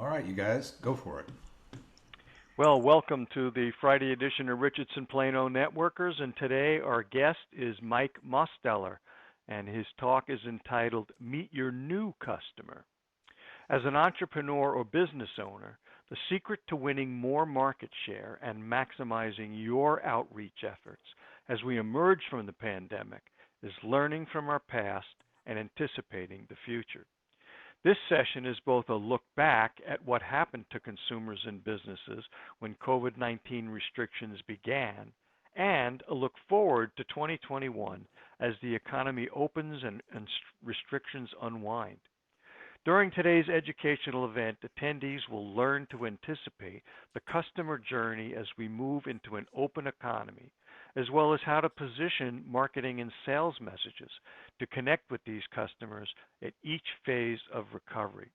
All right, you guys, go for it. Well, welcome to the Friday edition of Richardson Plano Networkers, and today our guest is Mike Mausteller, and his talk is entitled Meet Your New Customer. As an entrepreneur or business owner, the secret to winning more market share and maximizing your outreach efforts as we emerge from the pandemic is learning from our past and anticipating the future. This session is both a look back at what happened to consumers and businesses when COVID-19 restrictions began, and a look forward to 2021 as the economy opens and restrictions unwind. During today's educational event, attendees will learn to anticipate the customer journey as we move into an open economy, as well as how to position marketing and sales messages to connect with these customers at each phase of recovery.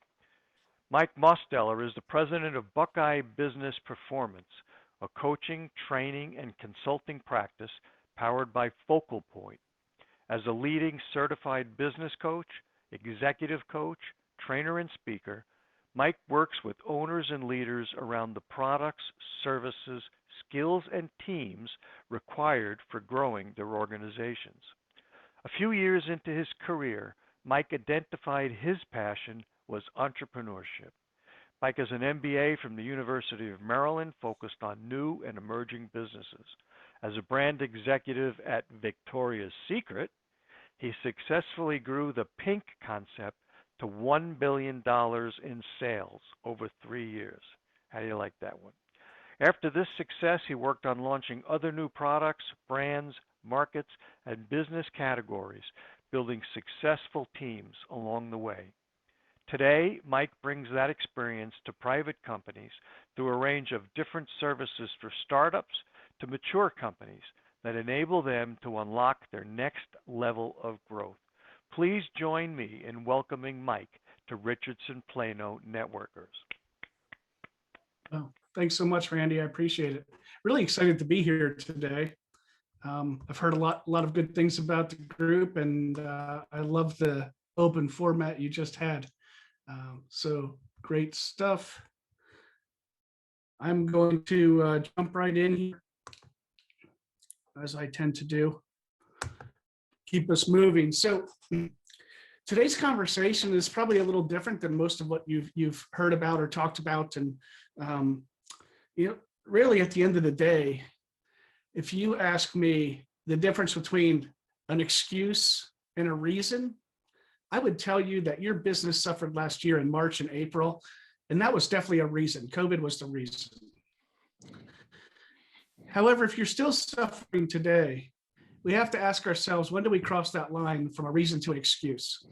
Mike Mausteller is the president of Buckeye Business Performance, a coaching, training, and consulting practice powered by FocalPoint. As a leading certified business coach, executive coach, trainer, and speaker, Mike works with owners and leaders around the products, services, skills, and teams required for growing their organizations. A few years into his career, Mike identified his passion was entrepreneurship. Mike has an MBA from the University of Maryland focused on new and emerging businesses. As a brand executive at Victoria's Secret, he successfully grew the Pink concept to $1 billion in sales over 3 years. How do you like that one? After this success, he worked on launching other new products, brands, markets, and business categories, building successful teams along the way. Today, Mike brings that experience to private companies through a range of different services for startups to mature companies that enable them to unlock their next level of growth. Please join me in welcoming Mike to Richardson Plano Networkers. Oh, thanks so much, Randy. I appreciate it. Really excited to be here today. I've heard a lot of good things about the group, and I love the open format you just had. So great stuff. I'm going to jump right in here, as I tend to do. Keep us moving. So today's conversation is probably a little different than most of what you've heard about or talked about. And really at the end of the day, if you ask me the difference between an excuse and a reason, I would tell you that your business suffered last year in March and April, and that was definitely a reason. COVID was the reason. However, if you're still suffering today, we have to ask ourselves, when do we cross that line from a reason to an excuse?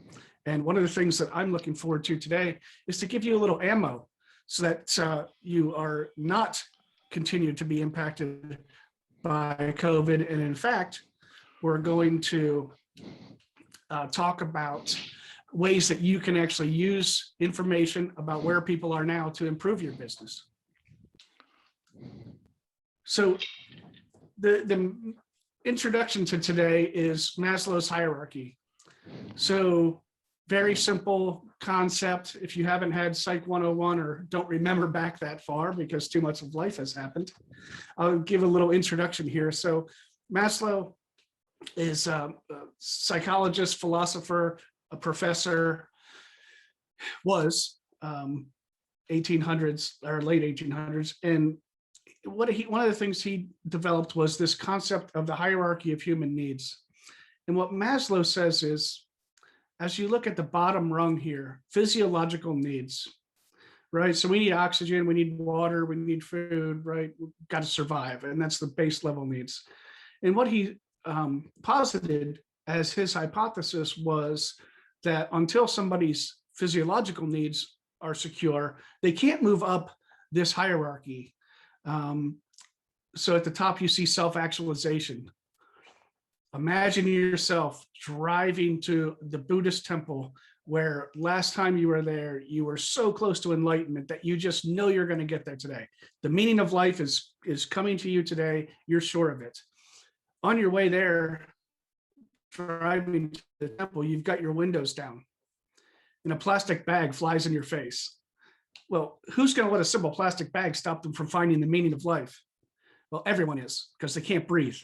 And one of the things that I'm looking forward to today is to give you a little ammo so that you are not continued to be impacted by COVID. And in fact, we're going to talk about ways that you can actually use information about where people are now to improve your business. So the introduction to today is Maslow's Hierarchy. So very simple concept. If you haven't had Psych 101 or don't remember back that far because too much of life has happened, I'll give a little introduction here. So Maslow is a psychologist, philosopher, a professor, was 1800s or late 1800s. And one of the things he developed was this concept of the hierarchy of human needs. And what Maslow says is, as you look at the bottom rung here, physiological needs, right? So we need oxygen, we need water, we need food, right? We've got to survive. And that's the base level needs. And what he posited as his hypothesis was that until somebody's physiological needs are secure, they can't move up this hierarchy. So at the top, you see self-actualization. Imagine yourself driving to the Buddhist temple where last time you were there, you were so close to enlightenment that you just know you're going to get there today. The meaning of life is coming to you today. You're sure of it. On your way there, driving to the temple, you've got your windows down and a plastic bag flies in your face. Well, who's going to let a simple plastic bag stop them from finding the meaning of life? Well, everyone is, because they can't breathe.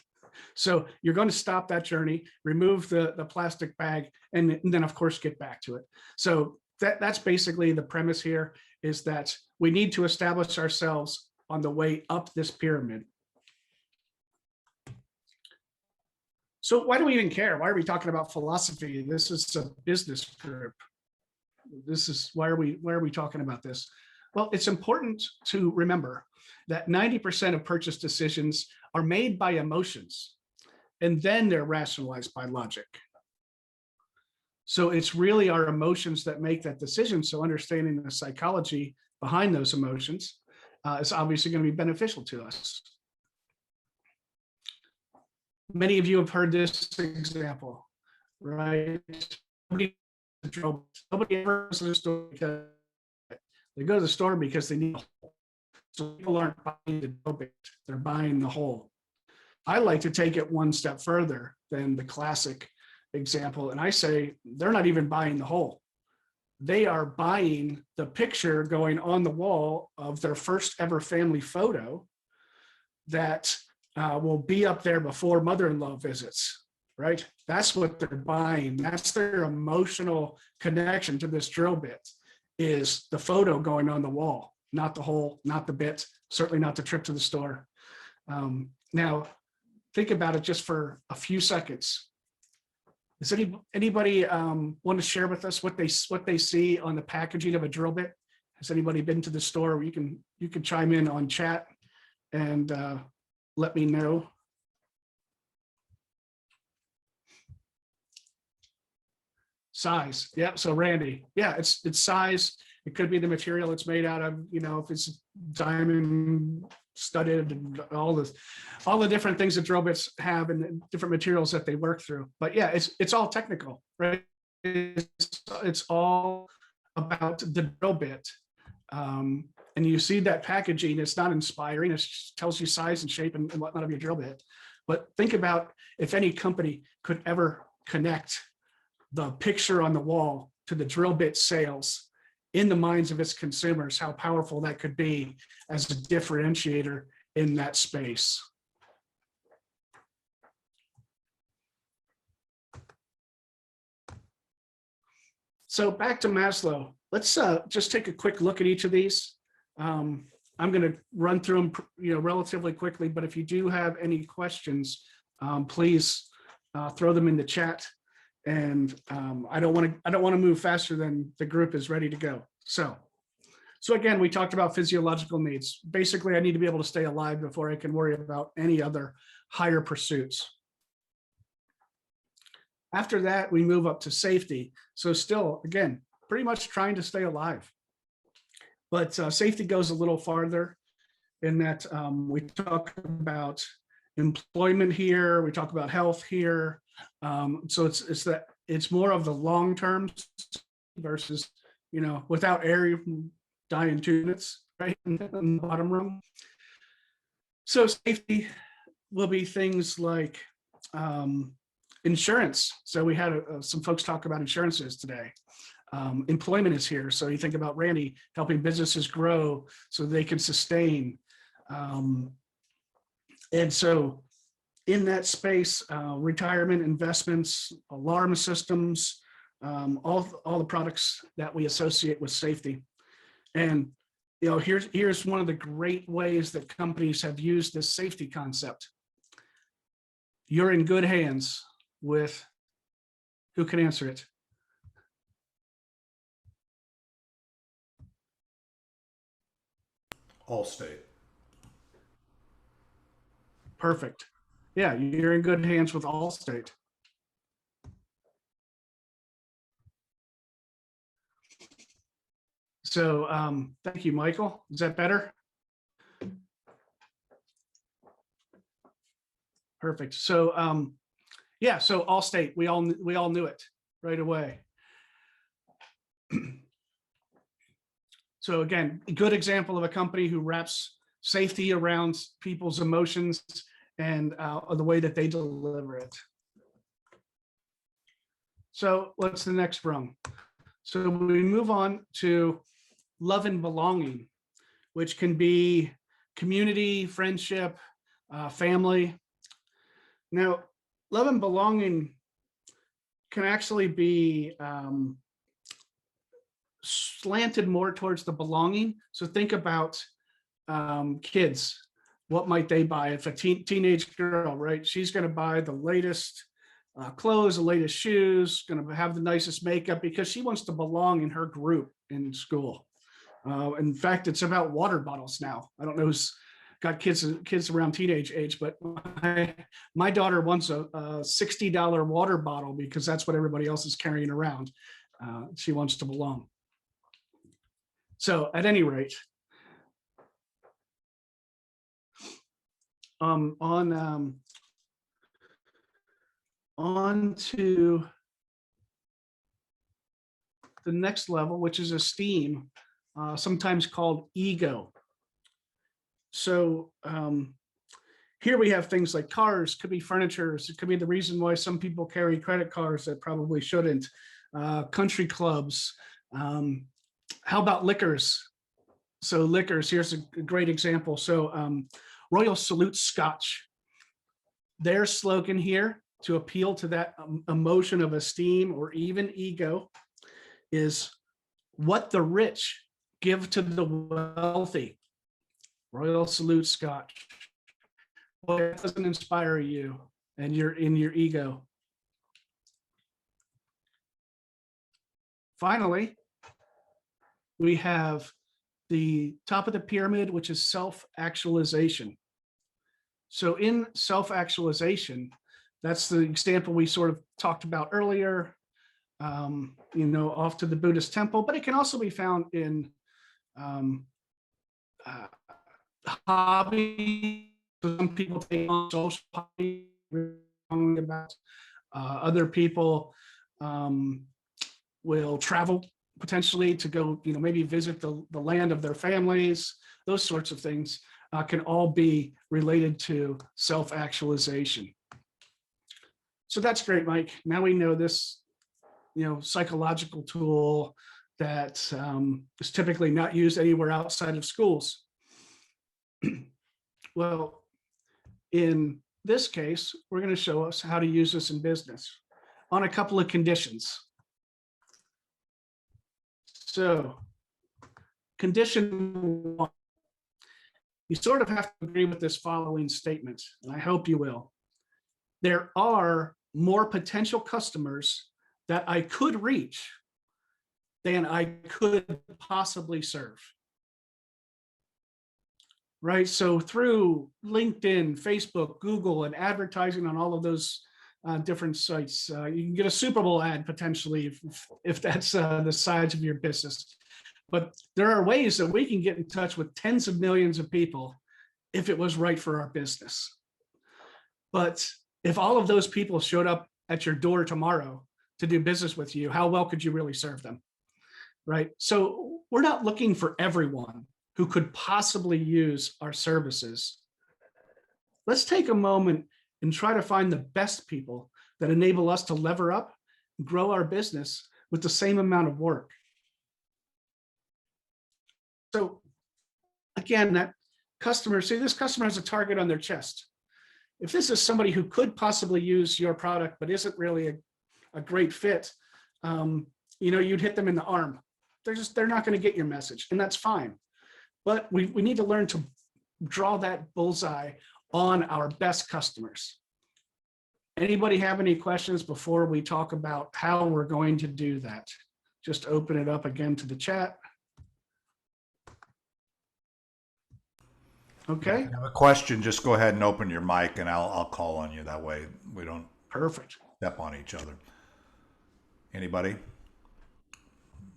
So you're going to stop that journey, remove the plastic bag, and then of course get back to it. So that's basically the premise here, is that we need to establish ourselves on the way up this pyramid. So why do we even care? Why are we talking about philosophy? This is a business group. This is why are we talking about this? Well, it's important to remember that 90% of purchase decisions are made by emotions, and then they're rationalized by logic. So it's really our emotions that make that decision. So understanding the psychology behind those emotions is obviously going to be beneficial to us. Many of you have heard this example, right? Nobody ever goes to the store because they go to the store because they need a hole. So people aren't buying the drill bit, they're buying the hole. I like to take it one step further than the classic example, and I say they're not even buying the hole. They are buying the picture going on the wall of their first ever family photo that will be up there before mother-in-law visits, right? That's what they're buying. That's their emotional connection to this drill bit, is the photo going on the wall, not the hole, not the bit, certainly not the trip to the store. Now, think about it just for a few seconds. Does anybody want to share with us what they see on the packaging of a drill bit? Has anybody been to the store? You can chime in on chat and let me know. Size, yeah. So Randy, yeah, it's size. It could be the material it's made out of. You know, if it's diamond studded and all the different things that drill bits have and the different materials that they work through. But yeah, it's all technical, right? It's all about the drill bit. And you see that packaging, it's not inspiring. It tells you size and shape and whatnot of your drill bit. But think about if any company could ever connect the picture on the wall to the drill bit sales in the minds of its consumers, how powerful that could be as a differentiator in that space. So back to Maslow. Let's just take a quick look at each of these. I'm going to run through them, relatively quickly. But if you do have any questions, please throw them in the chat. And I don't want to move faster than the group is ready to go. So again, we talked about physiological needs. Basically, I need to be able to stay alive before I can worry about any other higher pursuits. After that, we move up to safety. So still, again, pretty much trying to stay alive. But safety goes a little farther in that we talk about employment here, we talk about health here. So it's more of the long term versus, without air, you can die in 2 minutes, right? In the bottom room. So safety will be things like insurance. So we had some folks talk about insurances today. Employment is here. So you think about Randy helping businesses grow so they can sustain. And so in that space, retirement, investments, alarm systems, all the products that we associate with safety. And here's one of the great ways that companies have used this safety concept. You're in good hands with, who can answer it? Allstate. Perfect. Yeah, you're in good hands with Allstate. So thank you, Michael. Is that better? Perfect. So yeah, so Allstate, we all knew it right away. So again, a good example of a company who wraps safety around people's emotions and the way that they deliver it. So what's the next rung? So we move on to love and belonging, which can be community, friendship, family. Now, love and belonging can actually be slanted more towards the belonging. So think about kids. What might they buy? If a teenage girl, right? She's going to buy the latest clothes, the latest shoes, going to have the nicest makeup because she wants to belong in her group in school. In fact, it's about water bottles now. I don't know who's got kids around teenage age, but my daughter wants a $60 water bottle because that's what everybody else is carrying around. She wants to belong. So at any rate, on to the next level, which is esteem, sometimes called ego. So here we have things like cars, could be furniture, it could be the reason why some people carry credit cards that probably shouldn't, country clubs. How about liquors? So liquors, here's a great example. So Royal Salute Scotch, their slogan here to appeal to that emotion of esteem or even ego is what the rich give to the wealthy. Royal Salute Scotch. Well, it doesn't inspire you and you're in your ego. Finally, we have the top of the pyramid, which is self-actualization. So in self-actualization, that's the example we sort of talked about earlier, off to the Buddhist temple, but it can also be found in hobby. Some people take on social hobby about. Other people will travel potentially to go, maybe visit the land of their families. Those sorts of things can all be related to self-actualization. So that's great, Mike. Now we know this, psychological tool that is typically not used anywhere outside of schools. Well, in this case, we're going to show us how to use this in business on a couple of conditions. So, condition one, you sort of have to agree with this following statement, and I hope you will. There are more potential customers that I could reach than I could possibly serve. Right? So through LinkedIn, Facebook, Google, and advertising on all of those different sites, you can get a Super Bowl ad potentially if that's the size of your business. But there are ways that we can get in touch with tens of millions of people if it was right for our business. But if all of those people showed up at your door tomorrow to do business with you, how well could you really serve them? Right? So we're not looking for everyone who could possibly use our services. Let's take a moment and try to find the best people that enable us to lever up and grow our business with the same amount of work. So again, that customer, see, this customer has a target on their chest. If this is somebody who could possibly use your product, but isn't really a great fit, you'd hit them in the arm. They're not going to get your message, and that's fine. But we need to learn to draw that bullseye on our best customers. Anybody have any questions before we talk about how we're going to do that? Just open it up again to the chat. Okay. If you have a question, just go ahead and open your mic and I'll call on you. That way we don't Perfect. step on each other. Anybody?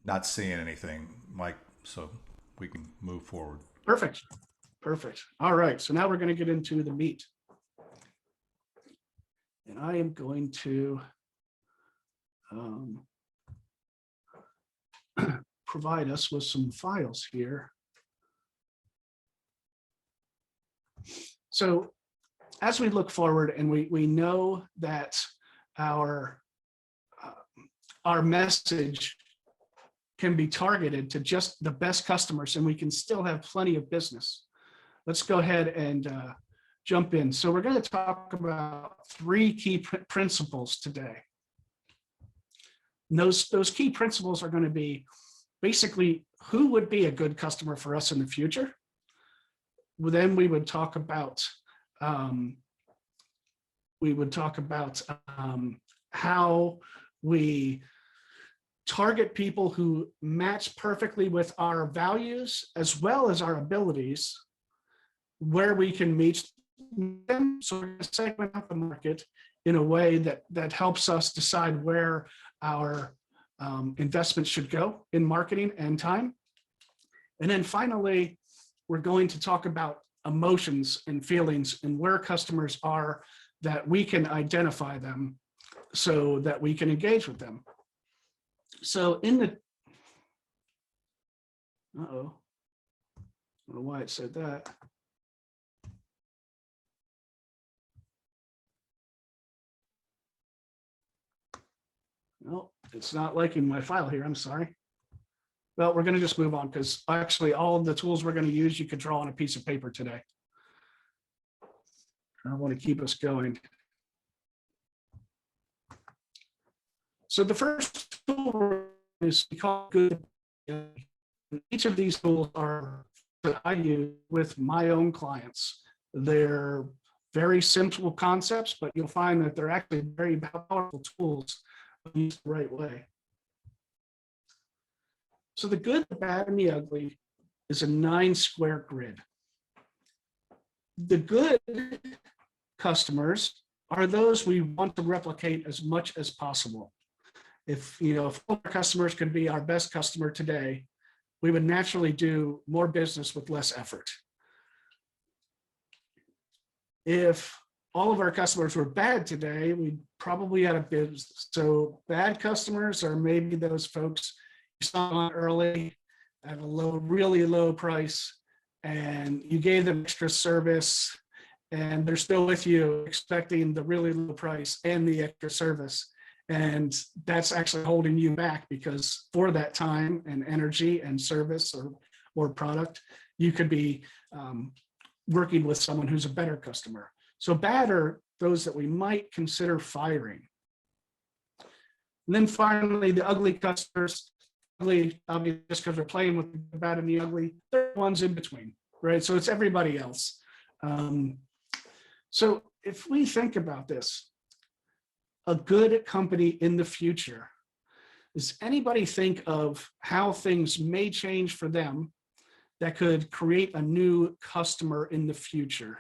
Not seeing anything, Mike, so we can move forward. Perfect. All right. So now we're going to get into the meat. And I am going to provide us with some files here. So as we look forward and we know that our message can be targeted to just the best customers, and we can still have plenty of business. Let's go ahead and jump in. So we're going to talk about 3 key principles today. And those key principles are going to be basically who would be a good customer for us in the future. Well, then we would talk about how we target people who match perfectly with our values as well as our abilities, where we can meet them. So we're going to segment out the market in a way that helps us decide where our investments should go in marketing and time. And then finally, we're going to talk about emotions and feelings and where customers are, that we can identify them so that we can engage with them. So in the, I don't know why it said that. No, it's not liking my file here, I'm sorry. Well, we're going to just move on, because actually all of the tools we're going to use, you could draw on a piece of paper today. I want to keep us going. So the first tool is called good. Each of these tools are that I use with my own clients. They're very simple concepts, but you'll find that they're actually very powerful tools used the right way. So the good, the bad, and the ugly is a 9-square grid. The good customers are those we want to replicate as much as possible. If all our customers could be our best customer today, we would naturally do more business with less effort. If all of our customers were bad today, we'd probably out of business. So bad customers are maybe those folks you saw on early at a really low price, and you gave them extra service, and they're still with you expecting the really low price and the extra service. And that's actually holding you back, because for that time and energy and service or product, you could be working with someone who's a better customer. So bad are those that we might consider firing. And then finally, the ugly customers, ugly, obviously, just because we're playing with the bad and the ugly, they're the ones in between, right? So it's everybody else. So if we think about this, a good company in the future, does anybody think of how things may change for them that could create a new customer in the future?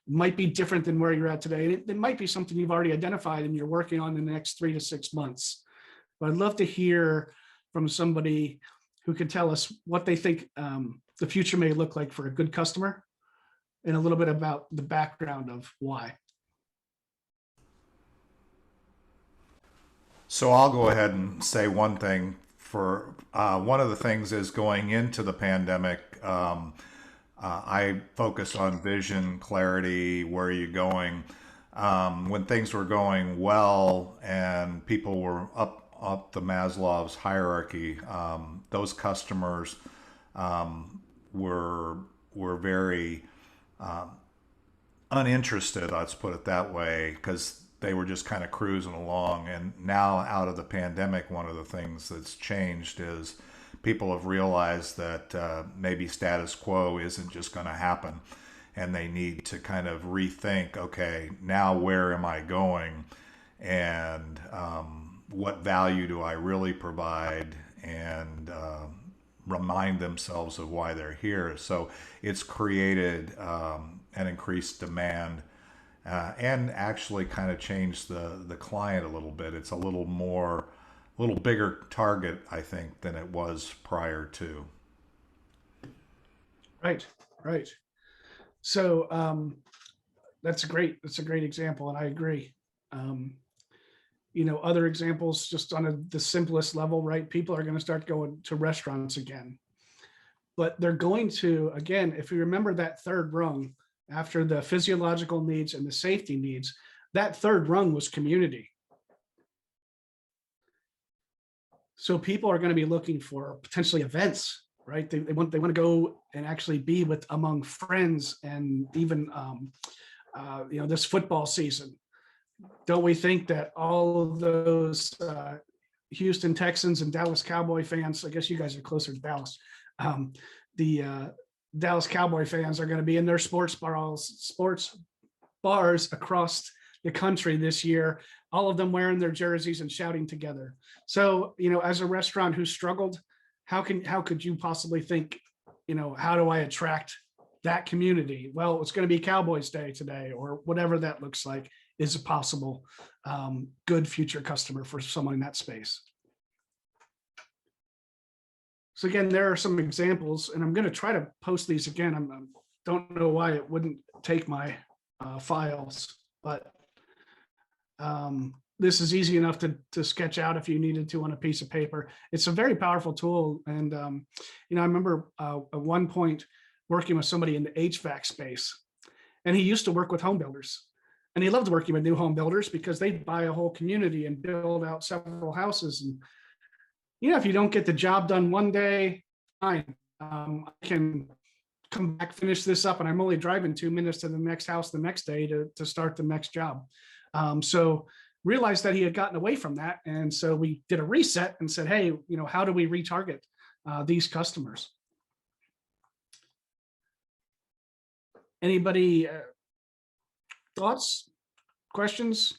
It might be different than where you're at today. It might be something you've already identified and you're working on in the next 3 to 6 months. But I'd love to hear from somebody who can tell us what they think the future may look like for a good customer, and a little bit about the background of why. So I'll go ahead and say one thing. For one of the things is, going into the pandemic, I focused on vision, clarity, where are you going? When things were going well and people were up the Maslow's hierarchy, those customers were very uninterested, let's put it that way, because they were just kind of cruising along. And now, out of the pandemic, one of the things that's changed is people have realized that maybe status quo isn't just going to happen, and they need to kind of rethink, okay, now where am I going, and what value do I really provide, and remind themselves of why they're here. So it's created an increased demand, and actually kind of changed the client a little bit. It's a little bigger target, I think, than it was prior to. Right. So that's a great example, and I agree. Other examples, just on the simplest level, right? People are going to start going to restaurants again, but they're going to, again, if you remember that third rung, after the physiological needs and the safety needs, that third rung was community. So people are going to be looking for potentially events, right? They want to go and actually be with among friends, and even this football season. Don't we think that all of those Houston Texans and Dallas Cowboy fans, I guess you guys are closer to Dallas, the Dallas Cowboy fans are going to be in their sports bars across the country this year, all of them wearing their jerseys and shouting together. So, as a restaurant who struggled, how could you possibly think, how do I attract that community? Well, it's going to be Cowboys Day today, or whatever that looks like is a possible good future customer for someone in that space. So again, there are some examples, and I'm going to try to post these again. I don't know why it wouldn't take my files, but this is easy enough to sketch out if you needed to on a piece of paper. It's a very powerful tool. And, I remember at one point working with somebody in the HVAC space, and he used to work with home builders. And he loved working with new home builders because they'd buy a whole community and build out several houses. And, if you don't get the job done one day, fine. I can come back, finish this up, and I'm only driving 2 minutes to the next house the next day to start the next job. So realized that he had gotten away from that. And so we did a reset and said, hey, how do we retarget these customers? Anybody thoughts, questions?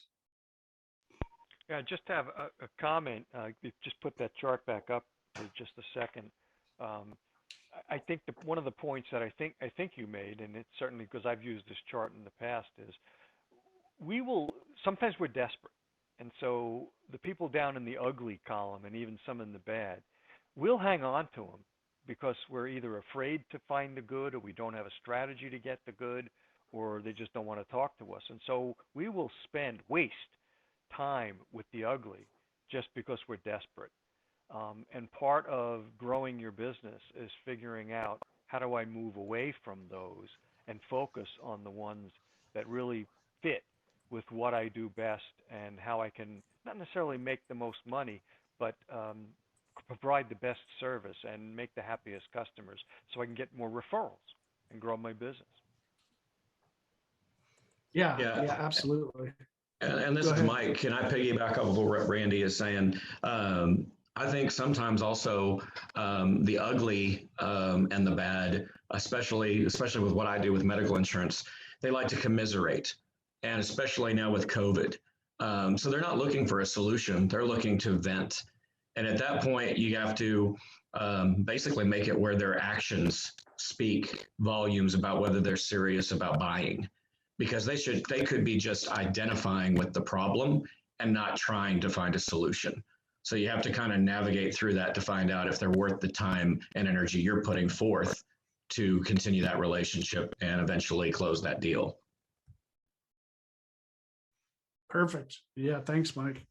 Yeah, just have a comment. Just put that chart back up for just a second. I think one of the points that I think you made, and it's certainly because I've used this chart in the past, is sometimes we're desperate. And so the people down in the ugly column, and even some in the bad, we'll hang on to them because we're either afraid to find the good, or we don't have a strategy to get the good, or they just don't want to talk to us. And so we will waste time with the ugly just because we're desperate. And part of growing your business is figuring out, how do I move away from those and focus on the ones that really fit with what I do best, and how I can not necessarily make the most money, but provide the best service and make the happiest customers, so I can get more referrals and grow my business. Yeah, absolutely. And this is Mike. Can I piggyback off of what Randy is saying? I think sometimes also the ugly and the bad, especially with what I do with medical insurance, they like to commiserate, and especially now with COVID. So they're not looking for a solution; they're looking to vent. And at that point, you have to basically make it where their actions speak volumes about whether they're serious about buying, because they could be just identifying with the problem and not trying to find a solution. So you have to kind of navigate through that to find out if they're worth the time and energy you're putting forth to continue that relationship and eventually close that deal. Perfect. Yeah, thanks, Mike.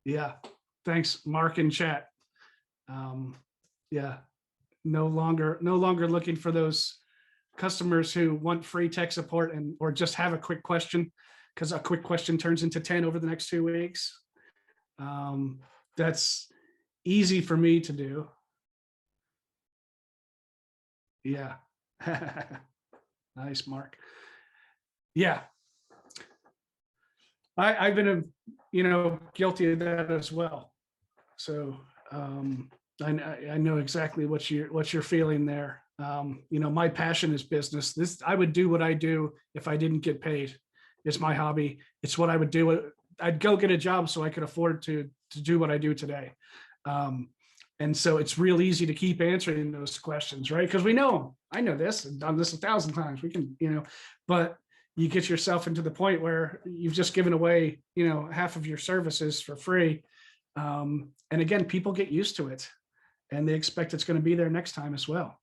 Yeah, thanks, Mark in chat. Yeah, no longer looking for those customers who want free tech support or just have a quick question, because a quick question turns into 10 over the next 2 weeks. That's easy for me to do. Yeah. Nice, Mark. Yeah. I've been, guilty of that as well. So I know exactly what you're feeling there. My passion is business. I would do what I do if I didn't get paid. It's my hobby. It's what I would do. I'd go get a job so I could afford to do what I do today. And so it's real easy to keep answering those questions, right? Because we know them. I know this and done this 1,000 times. We can, but you get yourself into the point where you've just given away, half of your services for free. And again, people get used to it and they expect it's going to be there next time as well.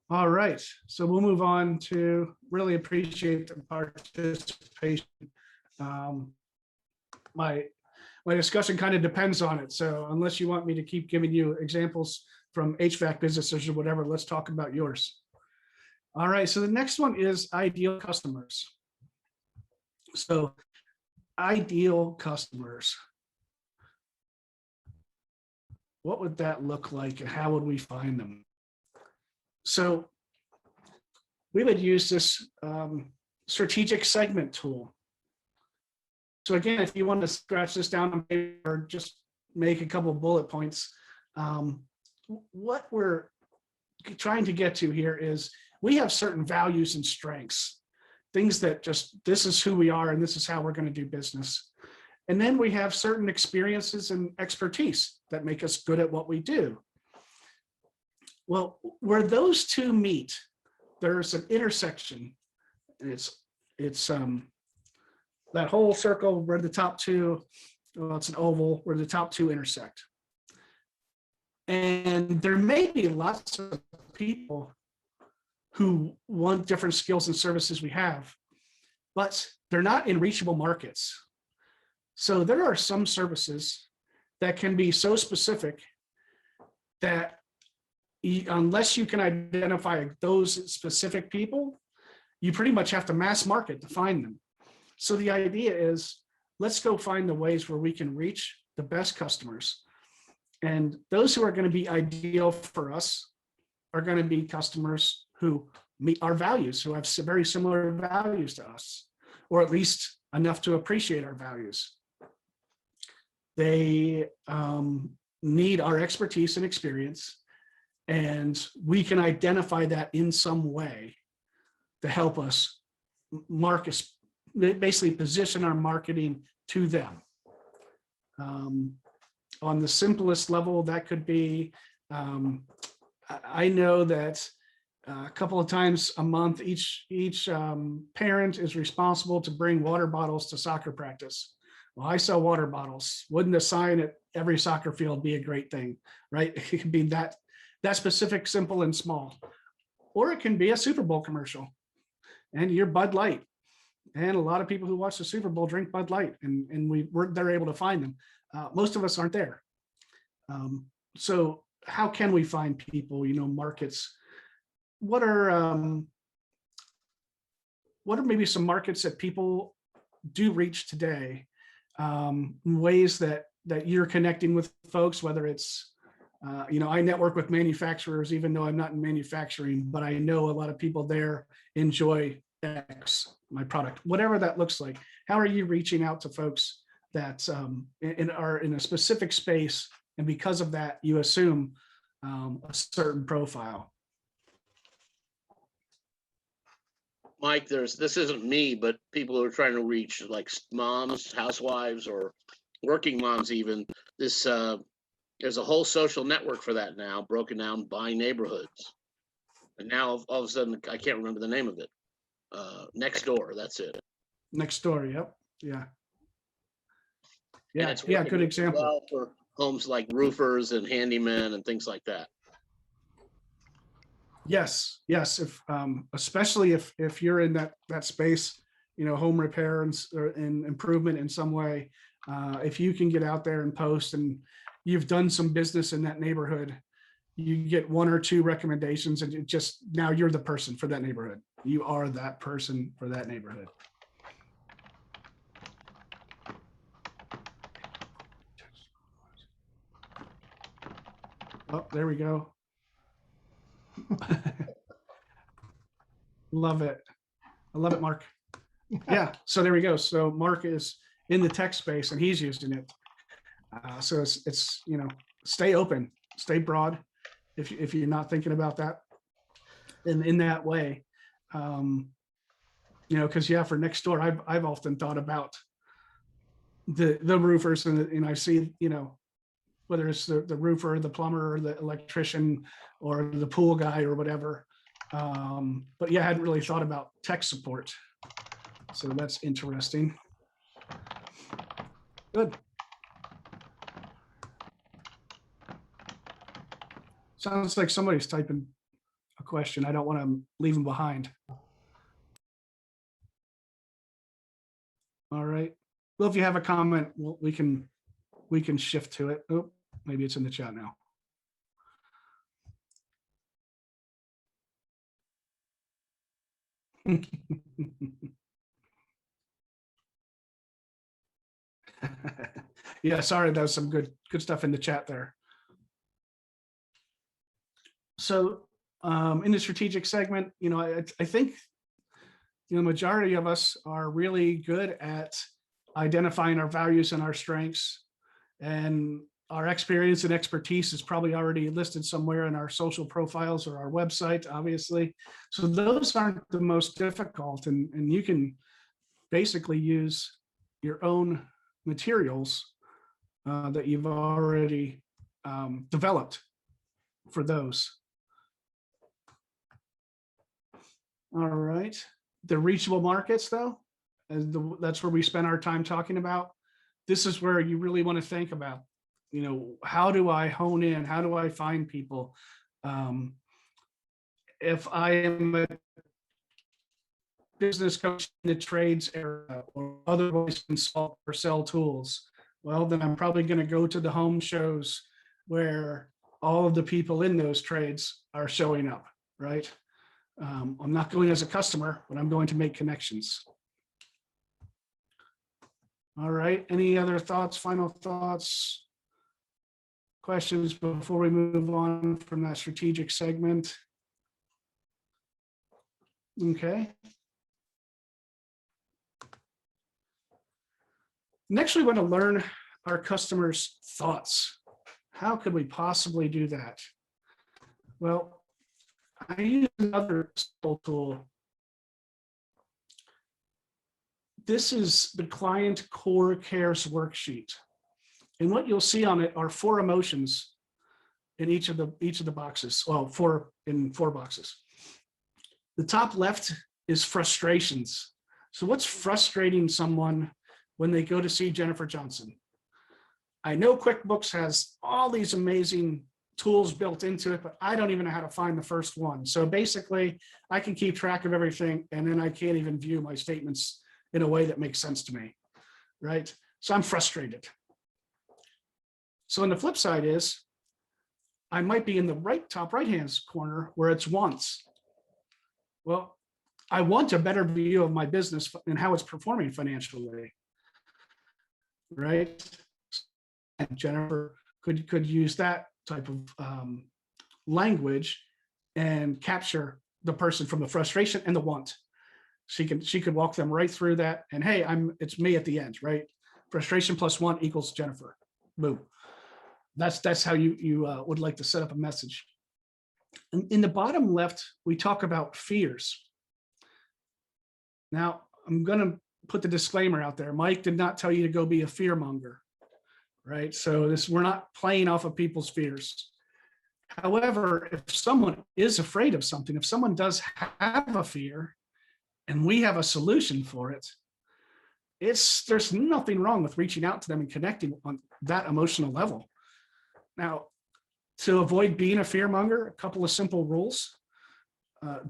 All right, so we'll move on to really appreciate the participation. My discussion kind of depends on it. So unless you want me to keep giving you examples from HVAC businesses or whatever. Let's talk about yours. All right, so the next one is ideal customers. So ideal customers. What would that look like and how would we find them? So we would use this strategic segment tool. So again, if you want to scratch this down on paper or just make a couple of bullet points, what we're trying to get to here is we have certain values and strengths, things that just, this is who we are and this is how we're going to do business. And then we have certain experiences and expertise that make us good at what we do. Well, where those two meet, there's an intersection. And it's that whole circle where the top two, well, it's an oval where the top two intersect. And there may be lots of people who want different skills and services we have, but they're not in reachable markets. So there are some services that can be so specific that unless you can identify those specific people, you pretty much have to mass market to find them. So the idea is, let's go find the ways where we can reach the best customers. And those who are going to be ideal for us are going to be customers who meet our values, who have very similar values to us, or at least enough to appreciate our values. They need our expertise and experience, and we can identify that in some way to help us basically position our marketing to them. On the simplest level, that could be, I know that a couple of times a month, each parent is responsible to bring water bottles to soccer practice. Well, I sell water bottles. Wouldn't a sign at every soccer field be a great thing, right? It could be that specific, simple, and small. Or it can be a Super Bowl commercial and you're Bud Light. And a lot of people who watch the Super Bowl drink Bud Light, and they're able to find them. Most of us aren't there. So how can we find people, markets? What are maybe some markets that people do reach today? Ways that you're connecting with folks, whether it's, I network with manufacturers, even though I'm not in manufacturing, but I know a lot of people there enjoy X, my product, whatever that looks like. How are you reaching out to folks that are in a specific space, and because of that, you assume a certain profile? Mike, this isn't me, but people who are trying to reach like moms, housewives, or working moms even. There's a whole social network for that now, broken down by neighborhoods. And now all of a sudden, I can't remember the name of it. Next door, that's it. Next door, yep, yeah. Yeah, good example. Well, for homes like roofers and handymen and things like that. Yes. If especially if you're in that space, home repair and improvement in some way, if you can get out there and post, and you've done some business in that neighborhood, you get one or two recommendations, and now you're the person for that neighborhood. You are that person for that neighborhood. Oh, there we go. Love it. I love it, Mark. Yeah, so there we go. So Mark is in the tech space and he's using it. So it's stay open, stay broad if you're not thinking about that in that way. Because for next door, I've often thought about the roofers, and I see, whether it's the roofer, the plumber, or the electrician, or the pool guy, or whatever. But yeah, I hadn't really thought about tech support. So that's interesting. Good. Sounds like somebody's typing a question. I don't want to leave them behind. All right. Well, if you have a comment, we can shift to it. Oh, maybe it's in the chat now. Yeah, sorry, that was some good stuff in the chat there. So in the strategic segment, I think the majority of us are really good at identifying our values and our strengths, and our experience and expertise is probably already listed somewhere in our social profiles or our website, obviously. So those aren't the most difficult, and you can basically use your own materials that you've already developed for those. All right, the reachable markets, though, that's where we spend our time talking about. This is where you really want to think about, how do I hone in? How do I find people? If I am a business coach in the trades area or otherwise consult or sell tools, well, then I'm probably going to go to the home shows where all of the people in those trades are showing up, right? I'm not going as a customer, but I'm going to make connections. All right, any other thoughts, final thoughts, questions before we move on from that strategic segment? Okay. Next, we want to learn our customers' thoughts. How could we possibly do that? Well, I use another tool. This is the Client Core Cares worksheet. And what you'll see on it are 4 emotions in each of the boxes. Well, 4 boxes. The top left is frustrations. So what's frustrating someone when they go to see Jennifer Johnson? I know QuickBooks has all these amazing tools built into it, but I don't even know how to find the first one. So basically, I can keep track of everything, and then I can't even view my statements in a way that makes sense to me, right? So I'm frustrated. So on the flip side is, I might be in the top right-hand corner where it's wants. Well, I want a better view of my business and how it's performing financially, right? And Jennifer could use that type of language and capture the person from the frustration and the want. She could walk them right through that, and hey, it's me at the end, right? Frustration plus want equals Jennifer. Boom. That's how you would like to set up a message. In the bottom left, we talk about fears. Now, I'm going to put the disclaimer out there. Mike did not tell you to go be a fear monger, right? So we're not playing off of people's fears. However, if someone is afraid of something, if someone does have a fear and we have a solution for it, there's nothing wrong with reaching out to them and connecting on that emotional level. Now, to avoid being a fear monger, a couple of simple rules.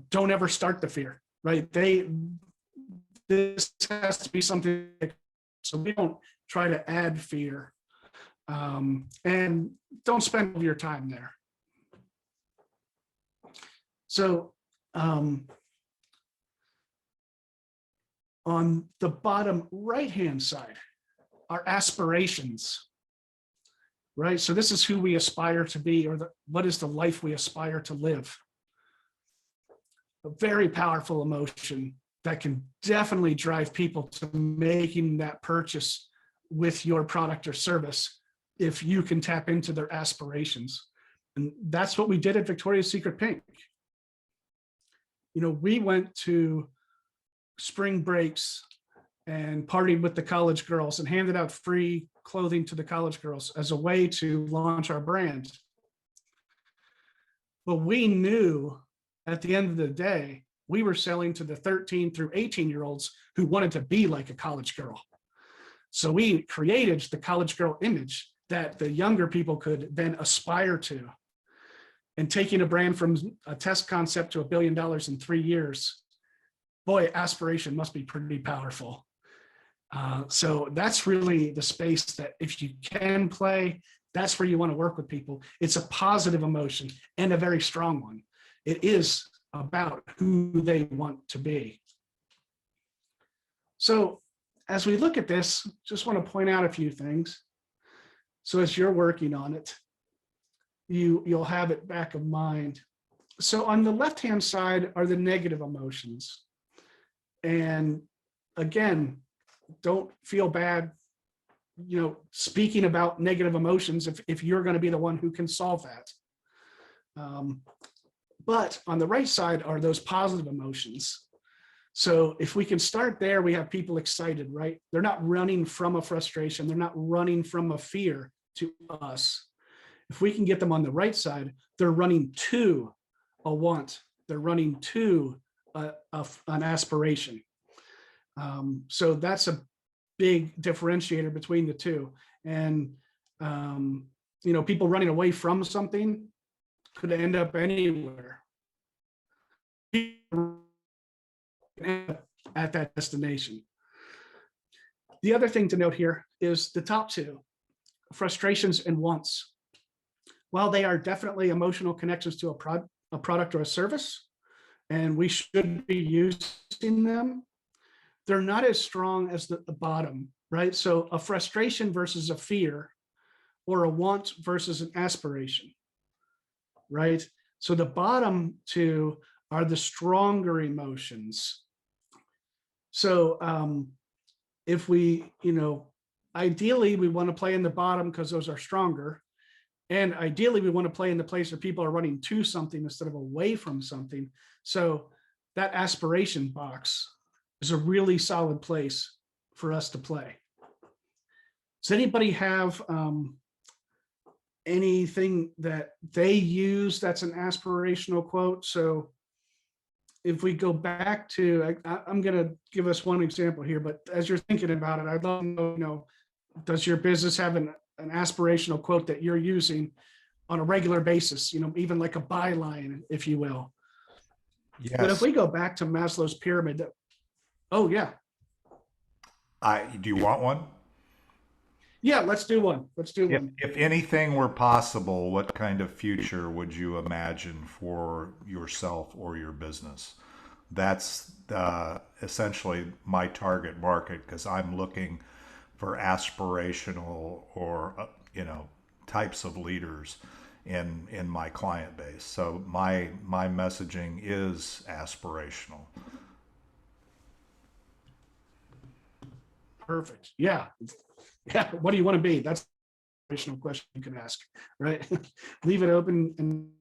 Don't ever start the fear, right? This has to be something, so we don't try to add fear, and don't spend all your time there. So on the bottom right-hand side, are aspirations, right? So this is who we aspire to be, or what is the life we aspire to live. A very powerful emotion that can definitely drive people to making that purchase with your product or service if you can tap into their aspirations. And that's what we did at Victoria's Secret Pink. We went to spring breaks and partied with the college girls and handed out free clothing to the college girls as a way to launch our brand. But we knew at the end of the day, we were selling to the 13 through 18-year-olds who wanted to be like a college girl. So we created the college girl image that the younger people could then aspire to. And taking a brand from a test concept to $1 billion in 3 years, boy, aspiration must be pretty powerful. So that's really the space that if you can play, that's where you want to work with people. It's a positive emotion and a very strong one. It is about who they want to be. So as we look at this, just want to point out a few things. So as you're working on it, you'll have it back of mind. So on the left-hand side are the negative emotions. And again, don't feel bad, speaking about negative emotions if you're going to be the one who can solve that. But on the right side are those positive emotions. So if we can start there, we have people excited, right? They're not running from a frustration. They're not running from a fear to us. If we can get them on the right side, they're running to a want. They're running to an aspiration. So that's a big differentiator between the two. And, people running away from something could end up anywhere at that destination. The other thing to note here is the top two, frustrations and wants. While they are definitely emotional connections to a product or a service, and we should be using them, they're not as strong as the bottom, right? So a frustration versus a fear, or a want versus an aspiration, right? So the bottom two are the stronger emotions. So if we, ideally we want to play in the bottom because those are stronger. And ideally we want to play in the place where people are running to something instead of away from something. So that aspiration box is a really solid place for us to play. Does anybody have anything that they use that's an aspirational quote? So if we go back to, I'm going to give us one example here, but as you're thinking about it, I'd love to know, does your business have an aspirational quote that you're using on a regular basis, even like a byline, if you will? Yes. But if we go back to Maslow's pyramid, oh yeah. Do you want one? Yeah, let's do one. Let's do one. If anything were possible, what kind of future would you imagine for yourself or your business? That's essentially my target market, because I'm looking for aspirational or types of leaders in my client base. So my messaging is aspirational. Perfect. Yeah. Yeah. What do you want to be? That's a additional question you can ask, right? Leave it open. And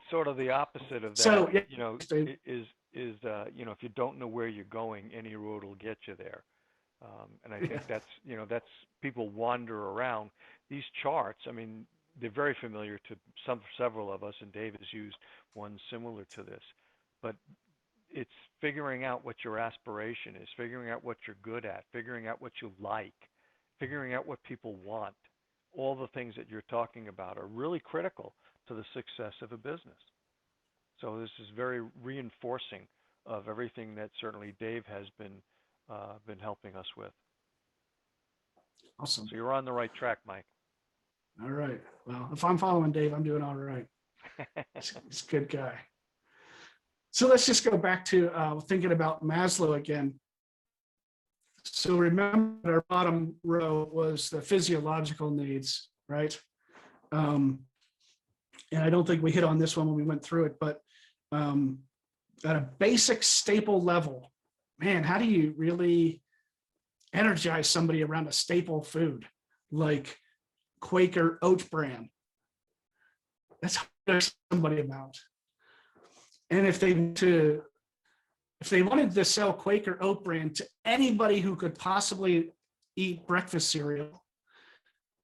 sort of the opposite of that, So, yeah, is if you don't know where you're going, any road will get you there. And I think that's people wander around. These charts, I mean, they're very familiar to several of us, and Dave has used one similar to this. But it's figuring out what your aspiration is, figuring out what you're good at, figuring out what you like, figuring out what people want. All the things that you're talking about are really critical to the success of a business. So this is very reinforcing of everything that certainly Dave has been helping us with. Awesome. So you're on the right track, Mike. All right. Well, if I'm following Dave, I'm doing all right. He's a good guy. So let's just go back to thinking about Maslow again. So remember, our bottom row was the physiological needs, right? And I don't think we hit on this one when we went through it, but at a basic staple level, man, how do you really energize somebody around a staple food like Quaker oat bran? That's how there's somebody about. And if they wanted to sell Quaker oat bran to anybody who could possibly eat breakfast cereal,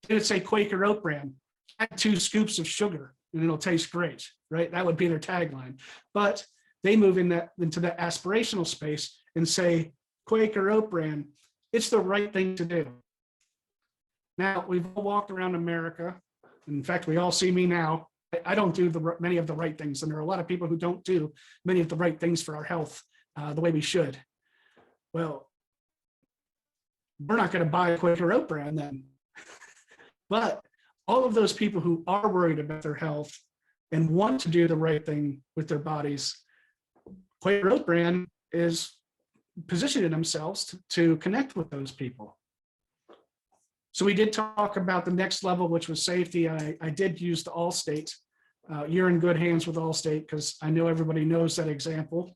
they would say Quaker oat bran, add 2 scoops of sugar and it'll taste great, right? That would be their tagline. But they move into that aspirational space and say Quaker oat bran, it's the right thing to do. Now, we've all walked around America. In fact, we all see me now. I don't do many of the right things. And there are a lot of people who don't do many of the right things for our health the way we should. Well, we're not going to buy a Quaker oat bran then. But all of those people who are worried about their health and want to do the right thing with their bodies, Quaker Oat brand is positioning themselves to connect with those people. So we did talk about the next level, which was safety. I did use the Allstate. You're in good hands with Allstate because I know everybody knows that example.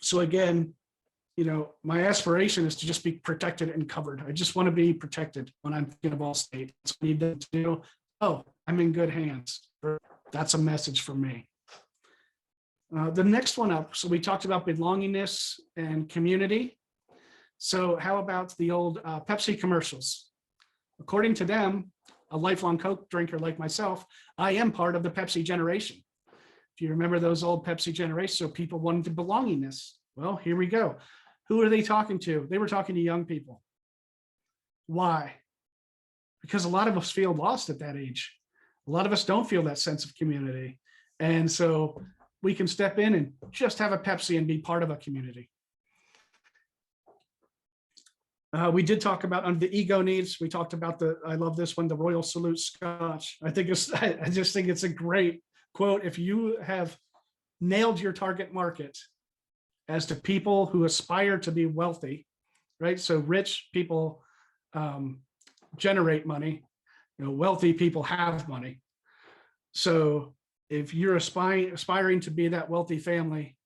So again, my aspiration is to just be protected and covered. I just want to be protected when I'm thinking of Allstate. So I need them to do, oh, I'm in good hands. That's a message for me. The next one up, so we talked about belongingness and community. So how about the old Pepsi commercials? According to them, a lifelong Coke drinker like myself, I am part of the Pepsi generation. If you remember those old Pepsi generations, so people wanted belongingness. Well, here we go. Who are they talking to? They were talking to young people. Why? Because a lot of us feel lost at that age. A lot of us don't feel that sense of community. And so we can step in and just have a Pepsi and be part of a community. We did talk about under the ego needs. We talked about I love this one, the Royal Salute Scotch. I just think it's a great quote. If you have nailed your target market as to people who aspire to be wealthy, right? So rich people generate money, wealthy people have money. So if you're aspiring to be that wealthy family,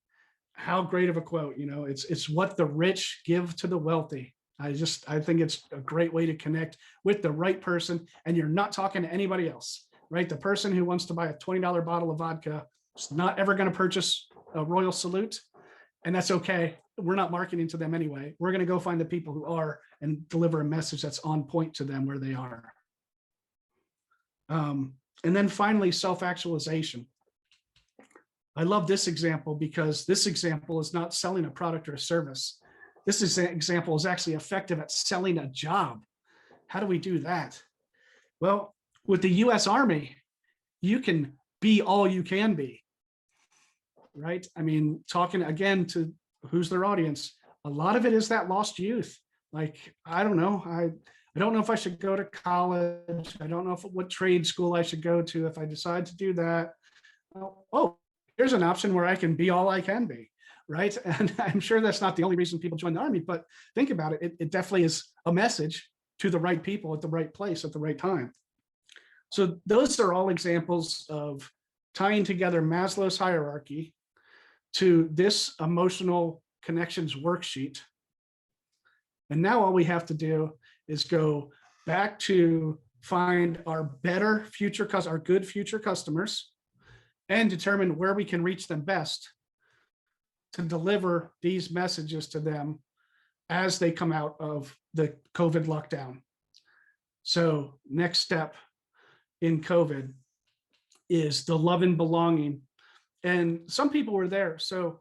how great of a quote, it's what the rich give to the wealthy. I think it's a great way to connect with the right person, and you're not talking to anybody else, right? The person who wants to buy a $20 bottle of vodka is not ever going to purchase a Royal Salute, and that's okay. We're not marketing to them anyway. We're going to go find the people who are and deliver a message that's on point to them where they are. And then finally, self-actualization. I love this example because this example is not selling a product or a service. This example is actually effective at selling a job. How do we do that? Well, with the US Army, you can be all you can be, right? I mean, talking again to who's their audience, a lot of it is that lost youth. Like, I don't know. I don't know if I should go to college. I don't know what trade school I should go to if I decide to do that. Oh, here's an option where I can be all I can be, right? And I'm sure that's not the only reason people join the Army, but think about it. It definitely is a message to the right people at the right place at the right time. So those are all examples of tying together Maslow's hierarchy to this emotional connections worksheet. And now all we have to do is go back to find our better future, our good future customers, and determine where we can reach them best to deliver these messages to them as they come out of the COVID lockdown. So next step in COVID is the love and belonging. And some people were there. So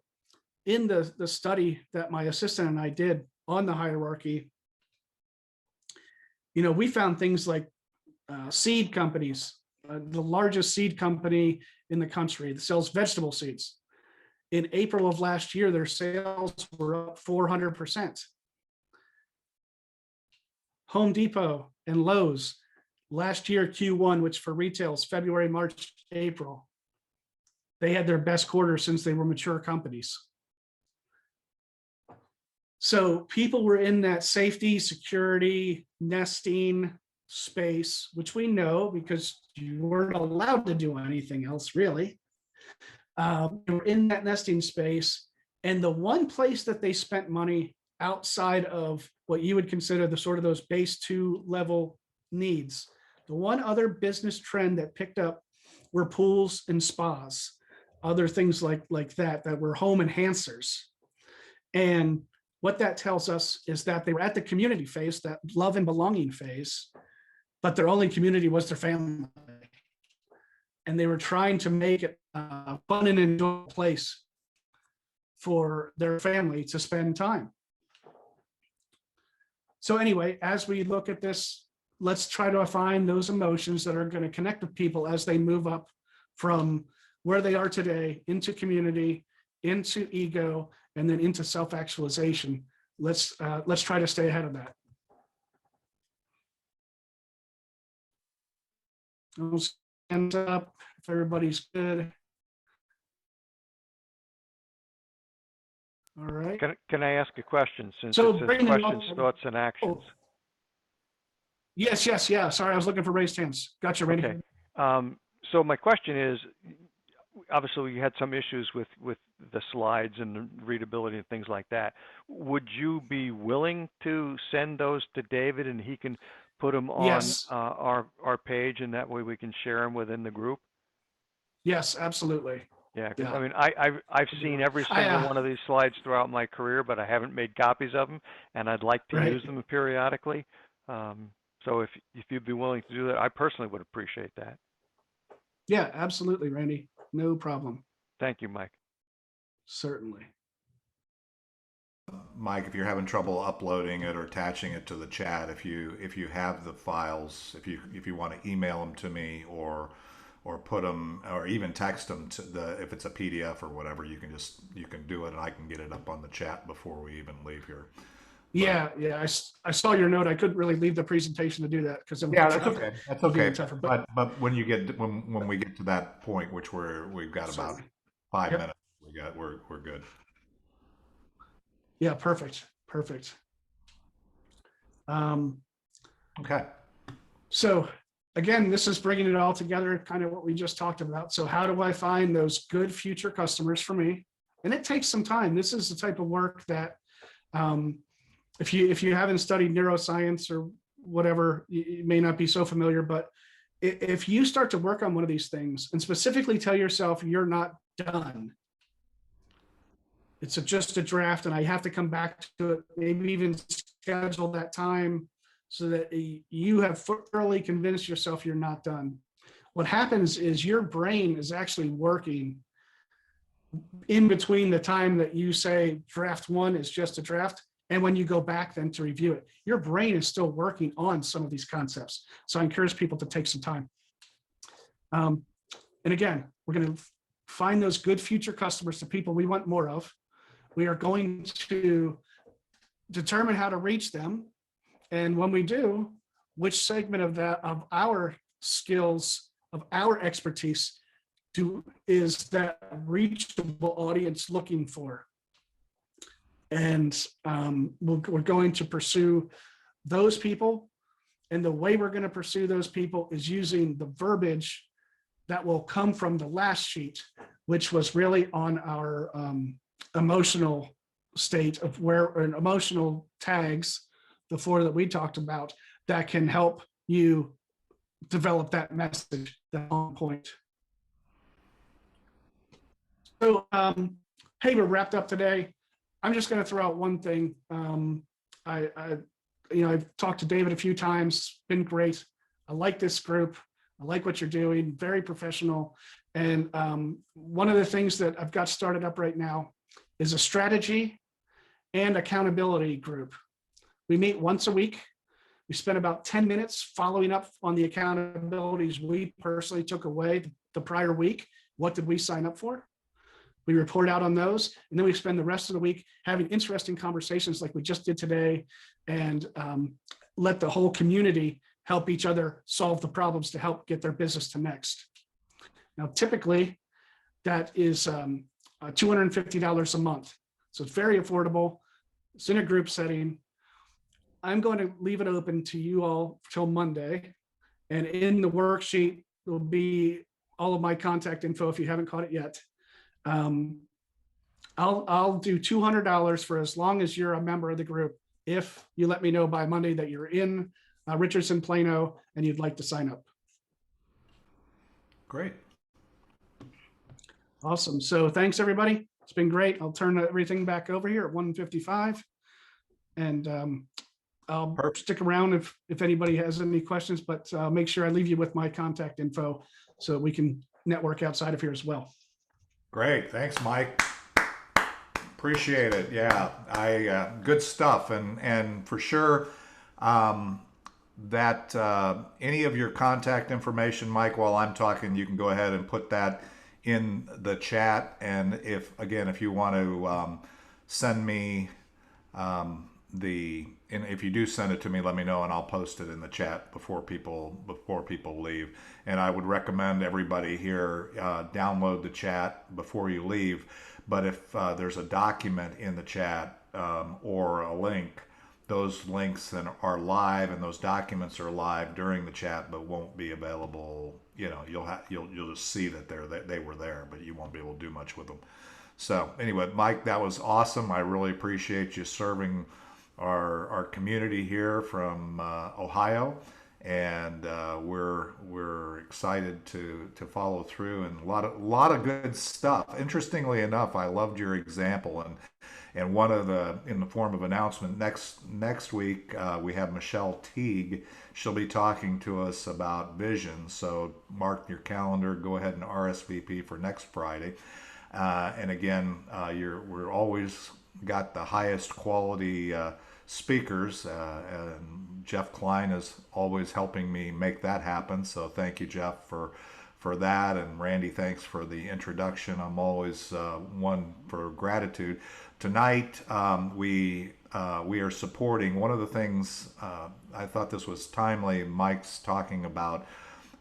in the study that my assistant and I did on the hierarchy, we found things like seed companies, the largest seed company in the country that sells vegetable seeds. In April of last year, their sales were up 400%. Home Depot and Lowe's, last year Q1, which for retail is February, March, April, they had their best quarter since they were mature companies. So people were in that safety, security, nesting space, which we know because you weren't allowed to do anything else really. They were in that nesting space, and the one place that they spent money outside of what you would consider the sort of those base 2 level needs, the one other business trend that picked up were pools and spas, other things like that were home enhancers. And what that tells us is that they were at the community phase, that love and belonging phase, but their only community was their family. And they were trying to make it a fun and enjoyable place for their family to spend time. So anyway, as we look at this, let's try to find those emotions that are going to connect with people as they move up from where they are today into community, into ego, and then into self-actualization. Let's try to stay ahead of that. hands up if everybody's good. All right. Can I ask a question since So it says bringing questions, up, thoughts, and actions? yes, yeah. Sorry, I was looking for raised hands. Gotcha, Randy. Okay. So my question is, obviously we had some issues with the slides and the readability and things like that. Would you be willing to send those to David and he can put them on Yes. our page, and that way we can share them within the group? Yes, absolutely. Yeah, 'cause, Yeah. I mean, I've seen every single one of these slides throughout my career, but I haven't made copies of them, and I'd like to Right. use them periodically. So if you'd be willing to do that, I personally would appreciate that. Yeah, absolutely, Randy. No problem. Thank you, Mike. Certainly. Mike, if you're having trouble uploading it or attaching it to the chat, if you have the files, if you want to email them to me or put them or even text them to if it's a PDF or whatever, you can do it and I can get it up on the chat before we even leave here. Yeah. I saw your note. I couldn't really leave the presentation to do that because that's okay. That's okay. Tougher, but when we get to that point, which we've got about 5 minutes, we're good. Yeah, perfect. Okay. So again, this is bringing it all together, kind of what we just talked about. So how do I find those good future customers for me? And it takes some time. This is the type of work that if you haven't studied neuroscience or whatever, you may not be so familiar, but if you start to work on one of these things and specifically tell yourself you're not done, it's just a draft and I have to come back to it, maybe even schedule that time so that you have thoroughly convinced yourself you're not done. What happens is your brain is actually working in between the time that you say draft one is just a draft and when you go back then to review it. Your brain is still working on some of these concepts. So I encourage people to take some time. And again, we're going to find those good future customers, the people we want more of. We are going to determine how to reach them. And when we do, which segment of our skills, of our expertise is that reachable audience looking for? And we're going to pursue those people. And the way we're going to pursue those people is using the verbiage that will come from the last sheet, which was really on our emotional state of emotional tags, the 4 that we talked about, that can help you develop that message, that on point. So, hey, we're wrapped up today. I'm just going to throw out one thing. I've talked to David a few times, been great. I like this group. I like what you're doing, very professional. And one of the things that I've got started up right now is a strategy and accountability group. We meet once a week. We spend about 10 minutes following up on the accountabilities we personally took away the prior week. What did we sign up for? We report out on those, and then we spend the rest of the week having interesting conversations like we just did today, and let the whole community help each other solve the problems to help get their business to next. Now, typically, that is $250 a month. So it's very affordable. It's in a group setting. I'm going to leave it open to you all till Monday. And in the worksheet will be all of my contact info if you haven't caught it yet. I'll do $200 for as long as you're a member of the group, if you let me know by Monday that you're in Richardson, Plano, and you'd like to sign up. Great. Awesome. So thanks, everybody. It's been great. I'll turn everything back over here at 1:55. And I'll stick around if anybody has any questions, but make sure I leave you with my contact info so we can network outside of here as well. Great. Thanks, Mike. Appreciate it. Yeah, good stuff. And for sure, that any of your contact information, Mike, while I'm talking, you can go ahead and put that in the chat. And if you want to send me and if you do send it to me, let me know and I'll post it in the chat before people leave. And I would recommend everybody here download the chat before you leave. But if there's a document in the chat or a link, those links then are live, and those documents are live during the chat, but won't be available. You know, you'll just see that they were there, but you won't be able to do much with them. So anyway, Mike, that was awesome. I really appreciate you serving our community here from Ohio, and we're excited to follow through, and a lot of good stuff. Interestingly enough, I loved your example, and one of in the form of announcement, next week we have Michelle Teague. She'll be talking to us about vision. So mark your calendar. Go ahead and RSVP for next Friday. And again, we're always got the highest quality speakers, and Jeff Klein is always helping me make that happen. So thank you, Jeff, for that, and Randy, thanks for the introduction. I'm always one for gratitude. Tonight we are supporting one of the things. I thought this was timely. Mike's talking about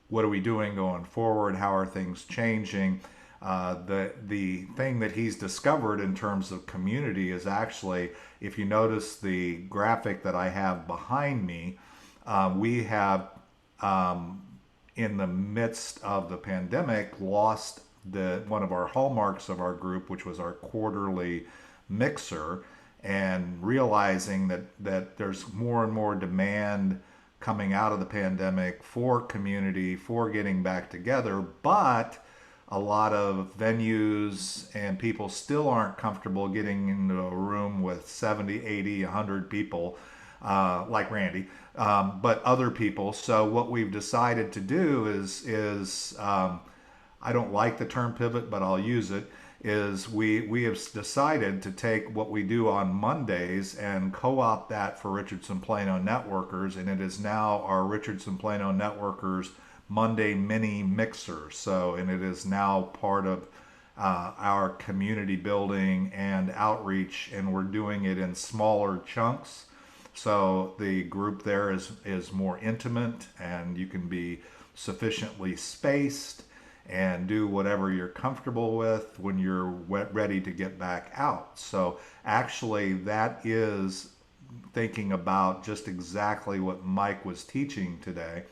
what are we doing going forward? How are things changing? The thing that he's discovered in terms of community is actually, if you notice the graphic that I have behind me, we have in the midst of the pandemic lost one of our hallmarks of our group, which was our quarterly mixer, and realizing that there's more and more demand coming out of the pandemic for community, for getting back together, but a lot of venues and people still aren't comfortable getting into a room with 70, 80, 100 people, like Randy, but other people. So what we've decided to do is I don't like the term pivot, but I'll use it, is we have decided to take what we do on Mondays and co-opt that for Richardson Plano Networkers, and it is now our Richardson Plano Networkers Monday mini mixer. So, and it is now part of our community building and outreach, and we're doing it in smaller chunks. So the group there is more intimate, and you can be sufficiently spaced and do whatever you're comfortable with when you're ready to get back out. So actually that is thinking about just exactly what Mike was teaching today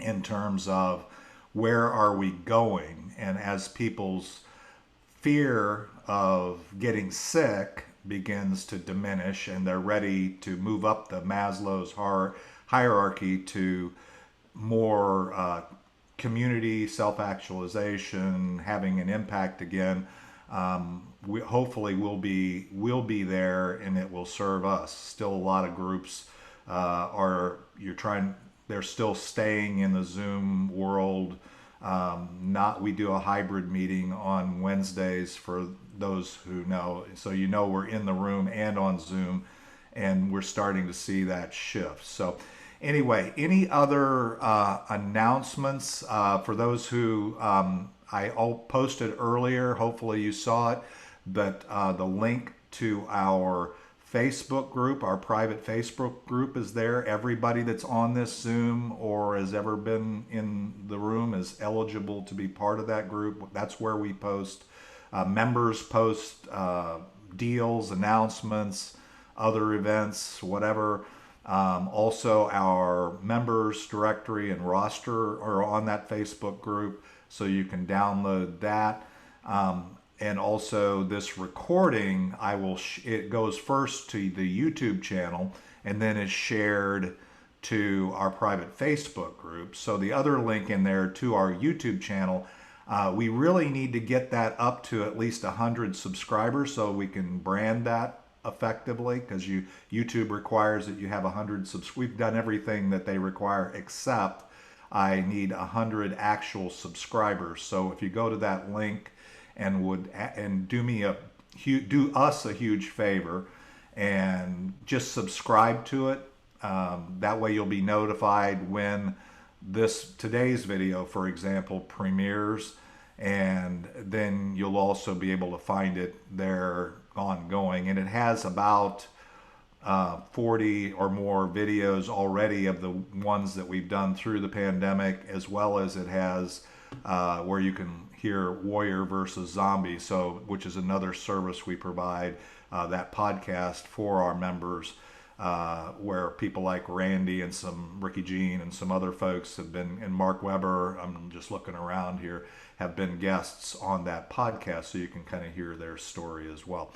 in terms of where are we going, and as people's fear of getting sick begins to diminish and they're ready to move up the Maslow's hierarchy to more community self-actualization, having an impact again, we hopefully will be there, and it will serve us. Still a lot of groups they're still staying in the Zoom world. We do a hybrid meeting on Wednesdays for those who know. So we're in the room and on Zoom, and we're starting to see that shift. So anyway, any other announcements for those who I posted earlier? Hopefully you saw it, but the link to our Facebook group, our private Facebook group, is there. Everybody that's on this Zoom or has ever been in the room is eligible to be part of that group. That's where we post, members post deals, announcements, other events, whatever. Also, our members directory and roster are on that Facebook group, so you can download that. And also this recording, it goes first to the YouTube channel and then is shared to our private Facebook group. So the other link in there to our YouTube channel, we really need to get that up to at least 100 subscribers so we can brand that effectively, because YouTube requires that you have 100 We've done everything that they require except I need 100 actual subscribers. So if you go to that link and do us a huge favor and just subscribe to it, that way you'll be notified when today's video, for example, premieres, and then you'll also be able to find it there ongoing. And it has about 40 or more videos already of the ones that we've done through the pandemic, as well as it has where you can hear Warrior versus Zombie, so which is another service we provide, that podcast for our members, where people like Randy and some Ricky Jean and some other folks have been, and Mark Weber, I'm just looking around here, have been guests on that podcast, so you can kind of hear their story as well.